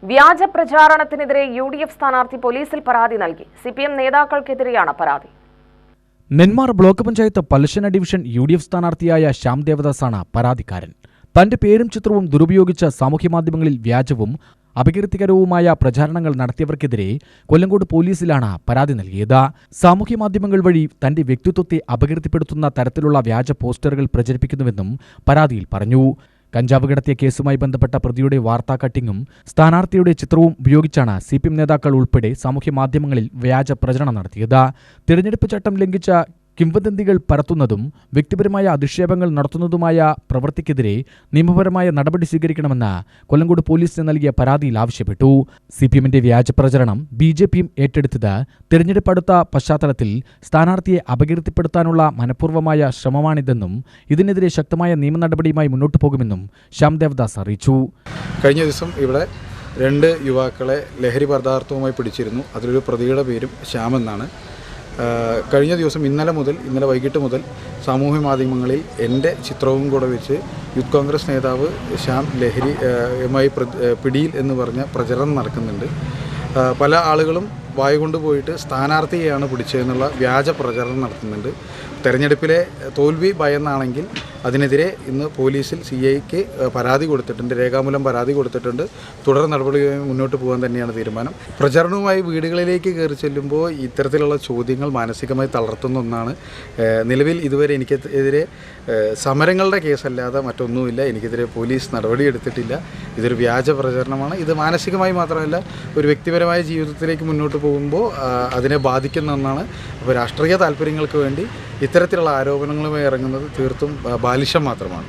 വ്യാജ പ്രചാരണത്തിനെതിരെ UDF സ്ഥാനാർത്ഥി പോലീസിൽ പരാതി നൽകി. CPM നേതാക്കൾക്കെതിരെയാണ് പരാതി. Nenmara block panchayat Pallassana division UDF സ്ഥാനാർത്ഥിയായ ശ്യാം ദേവദാസാണ് പരാതിക്കാരൻ. തന്റെ പേരും ചിത്രവും ദുരുപയോഗിച്ച് സാമൂഹ്യമാധ്യമങ്ങളിൽ വ്യാജവും അപകീർത്തികരവുമായ പ്രചാരണങ്ങൾ നടത്തിയവർക്കെതിരെ കൊല്ലങ്കോട് പോലീസിലാണ് പരാതി നൽകിയത്. സാമൂഹ്യമാധ്യമങ്ങൾ വഴി തന്റെ വ്യക്തിത്വത്തെ അപകീർത്തിപ്പെടുത്തുന്ന തരത്തിലുള്ള വ്യാജ പോസ്റ്ററുകൾ പ്രചരിപ്പിക്കുന്നുവെന്നും പരാതിയിൽ പറഞ്ഞു. കഞ്ചാവ് കടത്തിയ കേസുമായി ബന്ധപ്പെട്ട പ്രതിയുടെ വാർത്താ കട്ടിങ്ങും സ്ഥാനാർത്ഥിയുടെ ചിത്രവും ഉപയോഗിച്ചാണ് CPM നേതാക്കൾ ഉൾപ്പെടെ സാമൂഹ്യമാധ്യമങ്ങളിൽ വ്യാജ പ്രചരണം നടത്തിയത്. തിരഞ്ഞെടുപ്പ് ചട്ടം ലംഘിച്ച കിംവദന്തികൾ പരത്തുന്നതും വ്യക്തിപരമായ അധിക്ഷേപങ്ങൾ നടത്തുന്നതുമായ പ്രവൃത്തിക്കെതിരെ നിയമപരമായ നടപടി സ്വീകരിക്കണമെന്ന് കൊല്ലങ്കോട് പോലീസിന് നൽകിയ പരാതിയിൽ ആവശ്യപ്പെട്ടു. CPMന്റെ വ്യാജ പ്രചരണം BJPയും ഏറ്റെടുത്തത് തിരഞ്ഞെടുപ്പ് അടുത്ത പശ്ചാത്തലത്തിൽ സ്ഥാനാർത്ഥിയെ അപകീർത്തിപ്പെടുത്താനുള്ള മനഃപൂർവ്വമായ ശ്രമമാണിതെന്നും ഇതിനെതിരെ ശക്തമായ നിയമ നടപടിയുമായി മുന്നോട്ടു പോകുമെന്നും ശ്യാം ദേവദാസ് അറിയിച്ചു. കഴിഞ്ഞ ദിവസം ഇവിടെ 2 യുവാക്കളെ ലഹരി പദാർത്ഥവുമായി പിടിച്ചിരുന്നു. അതിലൊരു പ്രതിയുടെ പേരും ശ്യാം എന്നാണ്. കഴിഞ്ഞ ദിവസം ഇന്നലെ വൈകിട്ട് മുതൽ സാമൂഹ്യ മാധ്യമങ്ങളിൽ എൻ്റെ ചിത്രവും കൂടെ വെച്ച് യൂത്ത് കോൺഗ്രസ് നേതാവ് ശ്യാം ലഹരിയുമായി പിടിയിൽ എന്ന് പറഞ്ഞ പ്രചരണം നടക്കുന്നുണ്ട്. പല ആളുകളും വായ കൊണ്ടുപോയിട്ട് സ്ഥാനാർത്ഥിയെയാണ് പിടിച്ചതെന്നുള്ള വ്യാജ പ്രചരണം നടത്തുന്നുണ്ട്. തെരഞ്ഞെടുപ്പിലെ തോൽവി ഭയന്നാണെങ്കിൽ അതിനെതിരെ ഇന്ന് പോലീസിൽ CIക്ക് പരാതി കൊടുത്തിട്ടുണ്ട്, രേഖാമൂലം പരാതി കൊടുത്തിട്ടുണ്ട്. തുടർ നടപടിയുമായി മുന്നോട്ട് പോകാൻ തന്നെയാണ് തീരുമാനം. പ്രചരണവുമായി വീടുകളിലേക്ക് കയറി ചെല്ലുമ്പോൾ ഇത്തരത്തിലുള്ള ചോദ്യങ്ങൾ മാനസികമായി തളർത്തുന്ന ഒന്നാണ്. നിലവിൽ ഇതുവരെ എനിക്കെതിരെ സമരങ്ങളുടെ കേസല്ലാതെ മറ്റൊന്നുമില്ല. എനിക്കെതിരെ പോലീസ് നടപടിയെടുത്തിട്ടില്ല. ഇതൊരു വ്യാജ പ്രചരണമാണ്. ഇത് മാനസികമായി മാത്രമല്ല, ഒരു വ്യക്തിപരമായ ജീവിതത്തിലേക്ക് മുന്നോട്ട് പോകുമ്പോൾ അതിനെ ബാധിക്കുന്ന ഒന്നാണ്. അപ്പോൾ രാഷ്ട്രീയ താല്പര്യങ്ങൾക്ക് വേണ്ടി ഇത്തരത്തിലുള്ള ആരോപണങ്ങളുമായി ഇറങ്ങുന്നത് തീർത്തും ബാലിശം മാത്രമാണ്.